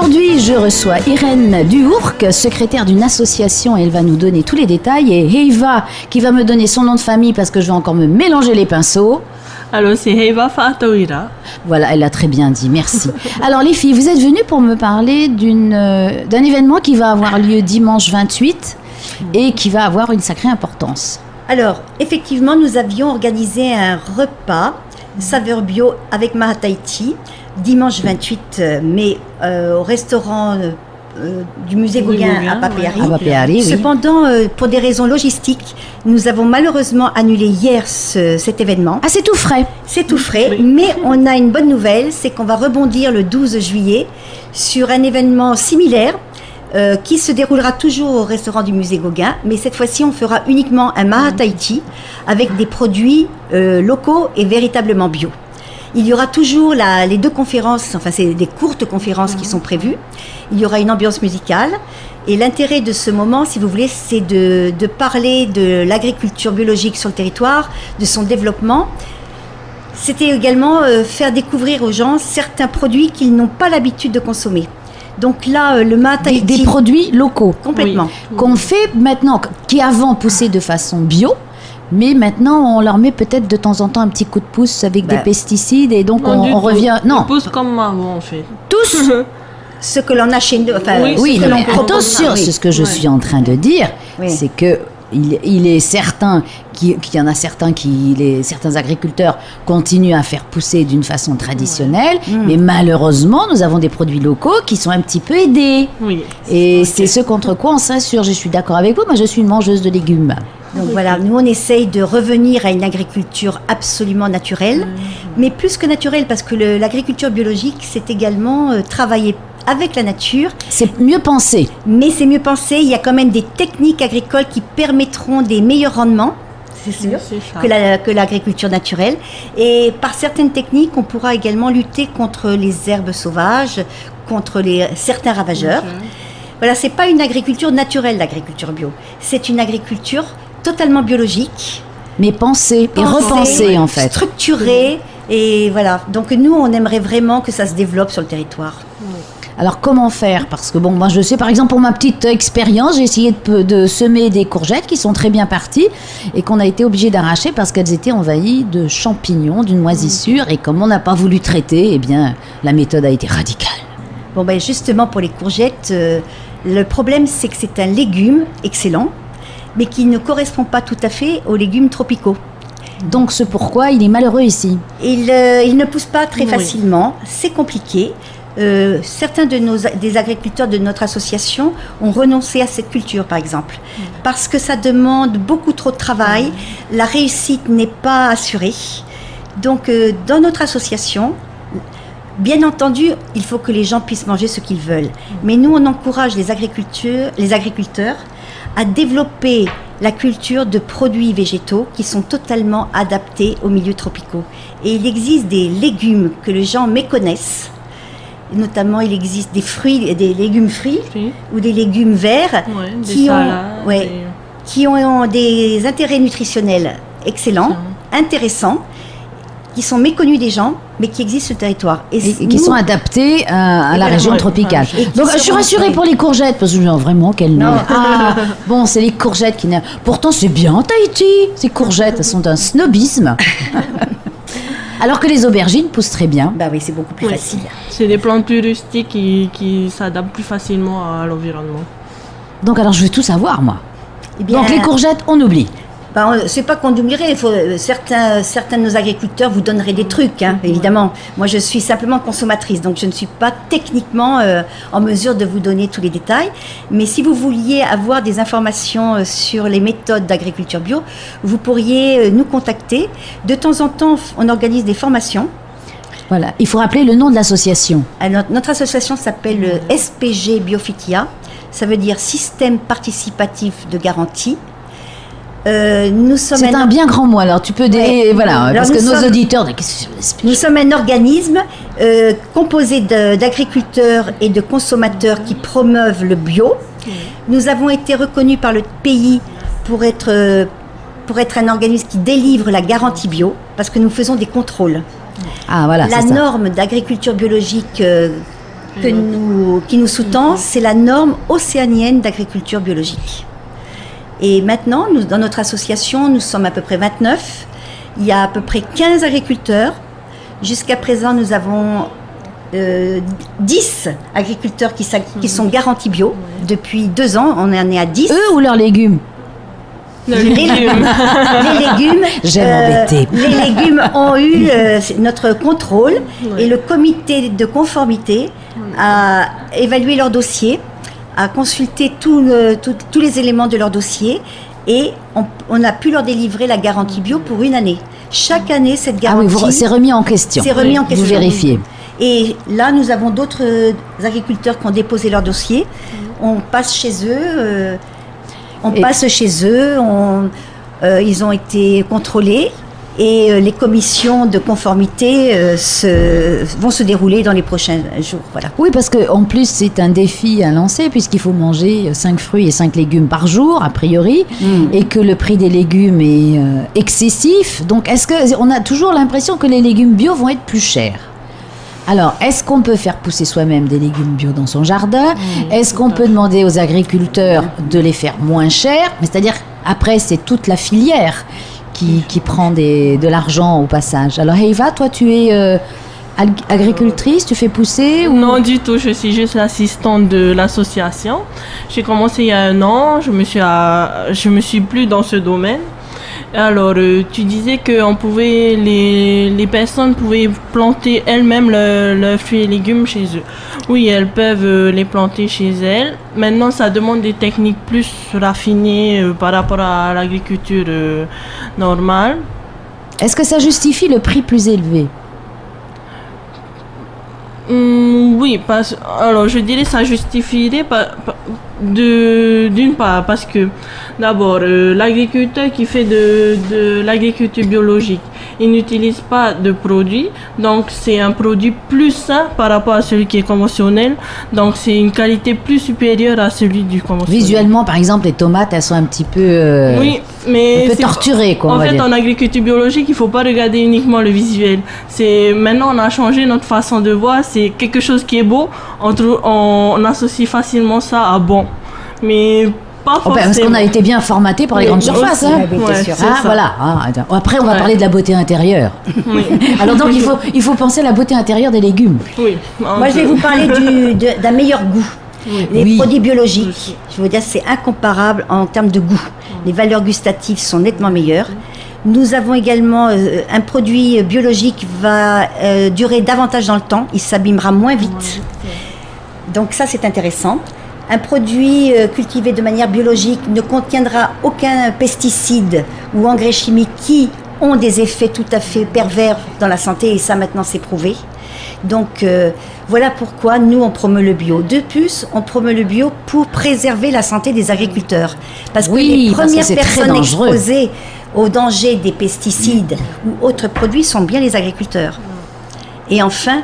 Aujourd'hui, je reçois Irène Duhourc, secrétaire d'une association, et elle va nous donner tous les détails. Et Eva, qui va me donner son nom de famille parce que je vais encore me mélanger les pinceaux. Alors, c'est Eva Fatouira. Voilà, elle a très bien dit, merci. Alors les filles, vous êtes venues pour me parler d'un événement qui va avoir lieu dimanche 28 et qui va avoir une sacrée importance. Alors, effectivement, nous avions organisé un repas saveur bio avec Mahataiti dimanche 28 mai au restaurant du musée Gauguin à Papeari. Oui. Cependant, pour des raisons logistiques, nous avons malheureusement annulé hier cet événement. Ah, c'est tout frais. C'est tout frais, mais on a une bonne nouvelle, c'est qu'on va rebondir le 12 juillet sur un événement similaire qui se déroulera toujours au restaurant du musée Gauguin, mais cette fois-ci on fera uniquement un Mahataiti avec des produits locaux et véritablement bio. Il y aura toujours les deux conférences, enfin c'est des courtes conférences qui sont prévues. Il y aura une ambiance musicale et l'intérêt de ce moment, si vous voulez, c'est de parler de l'agriculture biologique sur le territoire, de son développement. C'était également faire découvrir aux gens certains produits qu'ils n'ont pas l'habitude de consommer. Donc là, le Mahataiti... Des produits locaux. Complètement. Oui. Qu'on fait maintenant, qui avant poussaient de façon bio, mais maintenant on leur met peut-être de temps en temps un petit coup de pouce avec des pesticides et donc on revient... Non, pouce comme avant en fait. Tous ce que l'on a chez nous... Enfin, oui, non, mais attention, c'est ce que je suis en train de dire, c'est que il est certain qu'il y en a certains certains agriculteurs continuent à faire pousser d'une façon traditionnelle, mais malheureusement, nous avons des produits locaux qui sont un petit peu aidés. Oui. Et c'est ce contre quoi on s'insurge. Je suis d'accord avec vous, moi je suis une mangeuse de légumes. Donc voilà, nous on essaye de revenir à une agriculture absolument naturelle, mais plus que naturelle, parce que l'agriculture biologique, c'est également travailler avec la nature. C'est mieux pensé. Mais c'est mieux pensé, il y a quand même des techniques agricoles qui permettront des meilleurs rendements, c'est sûr, que l'agriculture naturelle. Et par certaines techniques, on pourra également lutter contre les herbes sauvages, contre certains ravageurs. Voilà, c'est pas une agriculture naturelle, l'agriculture bio. C'est une agriculture totalement biologique. Mais pensée et repensée en fait. Structurée. Et voilà, donc nous, on aimerait vraiment que ça se développe sur le territoire. Alors comment faire? Parce que bon, moi je sais par exemple pour ma petite expérience, j'ai essayé de semer des courgettes qui sont très bien parties et qu'on a été obligé d'arracher parce qu'elles étaient envahies de champignons, d'une moisissure, et comme on n'a pas voulu traiter, eh bien la méthode a été radicale. Bon ben justement pour les courgettes, le problème c'est que c'est un légume excellent, mais qui ne correspond pas tout à fait aux légumes tropicaux. Donc c'est pourquoi il est malheureux ici. Il ne pousse pas très facilement, c'est compliqué. Certains des agriculteurs de notre association ont renoncé à cette culture par exemple parce que ça demande beaucoup trop de travail, la réussite n'est pas assurée. Donc dans notre association, bien entendu, il faut que les gens puissent manger ce qu'ils veulent, mais nous on encourage les agriculteurs à développer la culture de produits végétaux qui sont totalement adaptés aux milieux tropicaux. Et il existe des légumes que les gens méconnaissent. Notamment, il existe des légumes frits ou des légumes verts qui ont des intérêts nutritionnels excellents, intéressants, qui sont méconnus des gens, mais qui existent sur le territoire. Et qui sont adaptés à la région tropicale. Donc, je suis rassurée pour les courgettes, parce que je dis vraiment qu'elles n'ont... Ah, bon, c'est les courgettes qui n'ont... Pourtant, c'est bien Tahiti, ces courgettes, elles sont d'un snobisme. Alors que les aubergines poussent très bien. Bah oui, c'est beaucoup plus facile. C'est des plantes plus rustiques qui s'adaptent plus facilement à l'environnement. Donc alors je veux tout savoir moi. Eh bien, donc les courgettes, on oublie. Bah, c'est pas qu'on oublierait, certains de nos agriculteurs vous donneraient des trucs, hein, évidemment. Moi, je suis simplement consommatrice, donc je ne suis pas techniquement en mesure de vous donner tous les détails. Mais si vous vouliez avoir des informations sur les méthodes d'agriculture bio, vous pourriez nous contacter. De temps en temps, on organise des formations. Voilà, il faut rappeler le nom de l'association. Alors, notre association s'appelle SPG Biophytia. Ça veut dire Système Participatif de Garantie. C'est un bien grand mot, alors tu peux voilà, alors parce que nos auditeurs... Nous sommes un organisme composé d'agriculteurs et de consommateurs qui promeuvent le bio. Nous avons été reconnus par le pays pour être un organisme qui délivre la garantie bio, parce que nous faisons des contrôles. Ah, voilà, la norme d'agriculture biologique qui nous sous-tend, c'est la norme océanienne d'agriculture biologique. Et maintenant, nous, dans notre association, nous sommes à peu près 29. Il y a à peu près 15 agriculteurs. Jusqu'à présent, nous avons 10 agriculteurs qui sont garantis bio. Depuis 2 ans, on en est à 10. Eux ou leurs légumes? Les légumes. J'aime embêter. Les légumes ont eu notre contrôle et le comité de conformité a évalué leur dossier, a consulté tous les éléments de leur dossier et on a pu leur délivrer la garantie bio pour 1 année. Chaque année, cette garantie... Ah oui, c'est remis en question. C'est remis en question. Vous vérifiez. Et là, nous avons d'autres agriculteurs qui ont déposé leur dossier. On passe chez eux... ils ont été contrôlés et les commissions de conformité vont se dérouler dans les prochains jours. Voilà. Oui, parce qu'en plus, c'est un défi à lancer puisqu'il faut manger 5 fruits et 5 légumes par jour, a priori, et que le prix des légumes est excessif. Donc, est-ce qu'on a toujours l'impression que les légumes bio vont être plus chers ? Alors, est-ce qu'on peut faire pousser soi-même des légumes bio dans son jardin ? Est-ce qu'on peut demander aux agriculteurs de les faire moins chers ? Mais c'est-à-dire, après, c'est toute la filière qui prend de l'argent au passage. Alors, Heiva, toi, tu es agricultrice, tu fais pousser ou... Non, du tout, je suis juste l'assistante de l'association. J'ai commencé il y a 1 an, je me suis plus dans ce domaine. Alors, tu disais que les personnes pouvaient planter elles-mêmes leurs fruits et légumes chez eux. Oui, elles peuvent les planter chez elles. Maintenant, ça demande des techniques plus raffinées par rapport à l'agriculture normale. Est-ce que ça justifie le prix plus élevé ? Oui, alors je dirais que ça justifierait d'une part parce que d'abord l'agriculteur qui fait de l'agriculture biologique, il n'utilise pas de produits, donc c'est un produit plus sain par rapport à celui qui est conventionnel, donc c'est une qualité plus supérieure à celui du conventionnel. Visuellement, par exemple, les tomates, elles sont un petit peu, oui, mais un peu torturées, quoi. En fait, en agriculture biologique, il ne faut pas regarder uniquement le visuel. Maintenant, on a changé notre façon de voir. C'est quelque chose qui est beau, on associe facilement ça à bon. Mais pas forcément. Parce qu'on a été bien formaté par les grandes surfaces. Hein. Voilà. Après, on va parler de la beauté intérieure. Oui. Alors donc, il faut penser à la beauté intérieure des légumes. Oui. Moi, je vais vous parler d'un meilleur goût. Oui. Les produits biologiques, je veux dire, c'est incomparable en termes de goût. Les valeurs gustatives sont nettement meilleures. Nous avons également un produit biologique qui va durer davantage dans le temps. Il s'abîmera moins vite. Donc ça, c'est intéressant. Un produit cultivé de manière biologique ne contiendra aucun pesticide ou engrais chimique qui ont des effets tout à fait pervers dans la santé, et ça maintenant c'est prouvé. Donc voilà pourquoi nous on promeut le bio. De plus, on promeut le bio pour préserver la santé des agriculteurs. Parce que les premières personnes exposées au danger des pesticides ou autres produits sont bien les agriculteurs. Et enfin,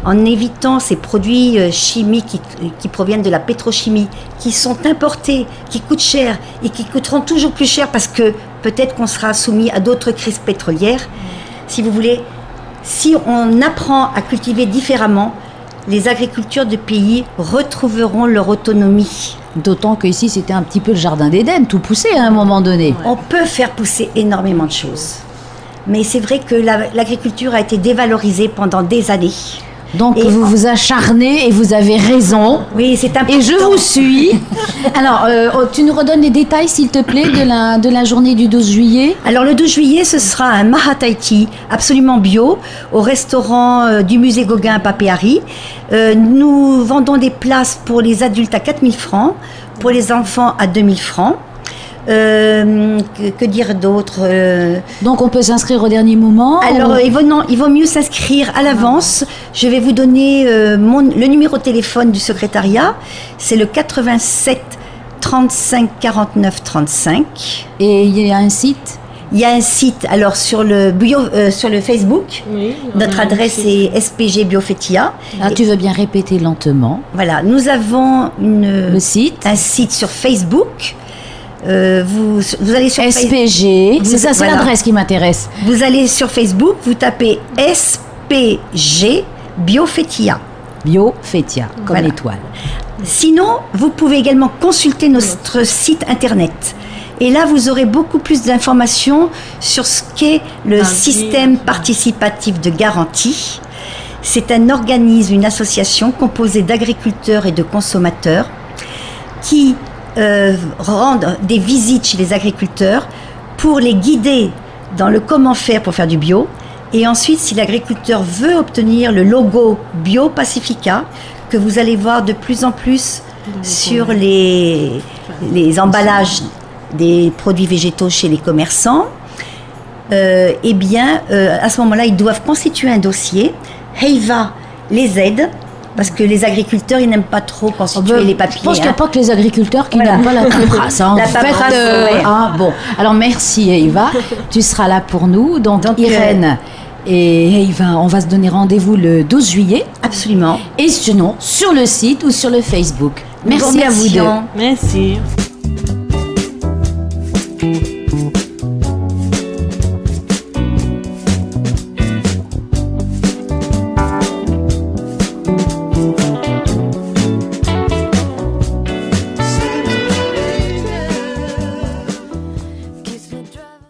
en évitant ces produits chimiques qui proviennent de la pétrochimie, qui sont importés, qui coûtent cher et qui coûteront toujours plus cher parce que peut-être qu'on sera soumis à d'autres crises pétrolières. Si vous voulez, si on apprend à cultiver différemment, les agriculteurs de pays retrouveront leur autonomie. D'autant qu'ici, c'était un petit peu le jardin d'Éden, tout poussé à un moment donné. On peut faire pousser énormément de choses. Mais c'est vrai que l'agriculture a été dévalorisée pendant des années. Donc vous vous acharnez et vous avez raison. Oui, c'est important. Et je vous suis. Alors, tu nous redonnes les détails, s'il te plaît, de la journée du 12 juillet. Alors, le 12 juillet, ce sera un Mahataiti absolument bio au restaurant du musée Gauguin à Papeari. Nous vendons des places pour les adultes à 4 000 francs, pour les enfants à 2 000 francs. Que dire d'autre Donc on peut s'inscrire au dernier moment. Alors il vaut mieux s'inscrire à l'avance. Je vais vous donner le numéro de téléphone du secrétariat. C'est le 87 35 49 35. Et il y a un site. Il y a un site, alors sur le Facebook, oui, notre adresse est SPG Biofetia. Alors, tu veux bien répéter lentement. Voilà, nous avons un site sur Facebook. Vous allez sur SPG, c'est ça, c'est l'adresse qui m'intéresse. Vous allez sur Facebook, vous tapez SPG Biofetia. Bio Fétia, comme Voilà. l'étoile. Sinon, vous pouvez également consulter notre site internet. Et là, vous aurez beaucoup plus d'informations sur ce qu'est le système participatif de garantie. C'est un organisme, une association composée d'agriculteurs et de consommateurs qui rendent des visites chez les agriculteurs pour les guider dans le comment faire pour faire du bio. Et ensuite, si l'agriculteur veut obtenir le logo Bio Pacifica, que vous allez voir de plus en plus sur les emballages des produits végétaux chez les commerçants, eh bien, à ce moment-là, ils doivent constituer un dossier. Heiva les aide, parce que les agriculteurs, ils n'aiment pas trop constituer les papiers. Je pense qu'il n'y a pas que les agriculteurs qui n'aiment pas la paperasse. La paperasse, ouais. Bon, alors merci Eva, tu seras là pour nous. Donc Irène et Eva, on va se donner rendez-vous le 12 juillet. Absolument. Et sinon, sur le site ou sur le Facebook. Merci à vous deux. Merci.